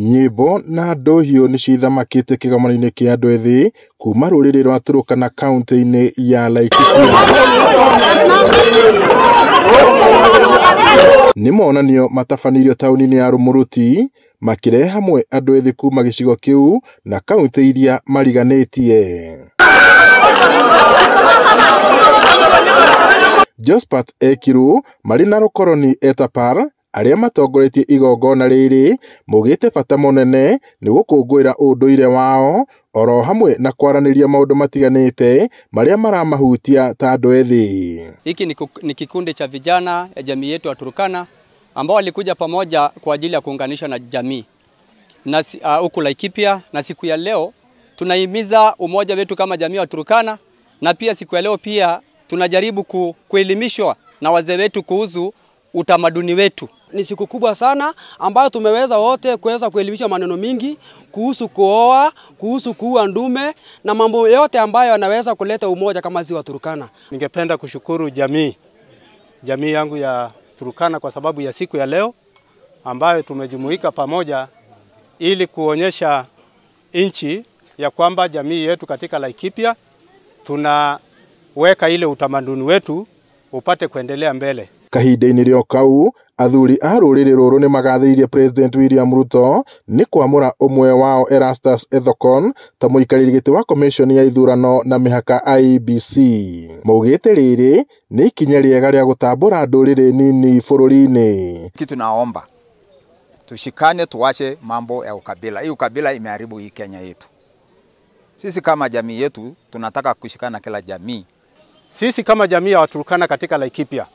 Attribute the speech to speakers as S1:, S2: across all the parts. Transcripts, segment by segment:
S1: Nyimbo na ndohio ni cithamakite kigomano-ini kia andu ethi kuma ruriri rwa Turkana kaunti-ini ya Laikipia. Ni monanio matabanirio tauni-ini ya Rumuruti makirehe hamwe andu ethi kuma gicigo kiu na kaunti iria mariganitie. Jospat Ekiru mari na rukoroni Etapar aria matongoretie igongona riri mugite bata munene ni gukungwira unduire wao oro hamwe na kwaraniria maundu matiganite maria maramahutia ta andu ethi.
S2: Hiki ni kikundi cha vijana ya jamii yetu ya Turkana ambao walikuja pamoja kwa ajili ya kuunganisha na jamii na huku Laikipia, na siku ya leo tunahimiza umoja wetu kama jamii ya Turkana, na pia siku ya leo pia tunajaribu kuelimishwa na wazee wetu kuhusu utamaduni wetu.
S3: Ni siku kubwa sana ambayo tumeweza wote kuweza kuelimisha maneno mingi kuhusu kuoa, kuhusu kuua ndume na mambo yote ambayo yanaweza kuleta umoja kama ziwa Turkana.
S4: Ningependa kushukuru jamii yangu ya Turkana kwa sababu ya siku ya leo ambayo tumejumuika pamoja ili kuonyesha nchi ya kwamba jamii yetu katika Laikipia tunaweka ile utamaduni wetu upate kuendelea mbele.
S1: Kahinda-ini rio kau athuri a ruriri ruru ni magatheirie President William Ruto ni kwamura umwe wao Erastus Ethekon ta muikariri giti wa commission ya ithurano na mihaka IEBC. Maugite riri ni ikinya riega ria gutambura nduriri nini bururi-ini.
S5: Kitu naomba tushikane, tuache mambo ya ukabila. Hii ukabila imeharibu hii Kenya yetu. Sisi kama jamii yetu tunataka kushikana kila jamii.
S4: Sisi kama jamii ya Waturkana katika Laikipia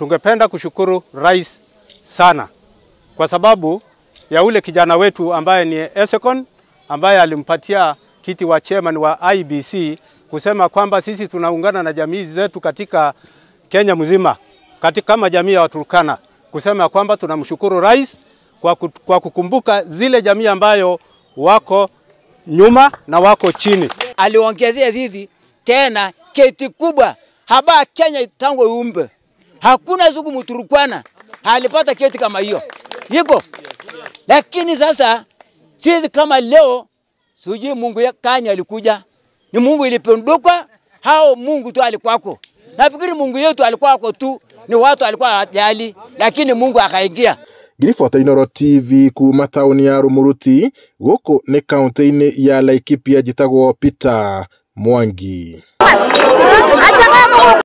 S4: tungependa kushukuru rais sana kwa sababu ya ule kijana wetu ambaye ni Ethekon ambaye alimpatia kiti wa chairman wa IEBC kusema kwamba sisi tunaungana na jamii zetu katika Kenya mzima kama jamii ya Waturkana, kusema kwamba tunamshukuru rais kwa kukumbuka zile jamii ambayo wako nyuma na wako chini.
S6: Aliongezea sisi tena kiti kubwa haba Kenya tangu iumbe. Hakuna siku Mturkana alipata kiti kama hiyo. Yiko. Lakini sasa sisi kama leo sujui Mungu kani alikuja. Ni Mungu ilipenduka hao Mungu tu alikuwako. Nafikiri Mungu yetu alikuwako tu, ni watu alikuwa hajali, lakini Mungu akaingia.
S1: Giriboti Inooro TV kuma tauni ya Rumuruti guku ni kaunti-ini ya Laikipia jitagwo Peter Mwangi.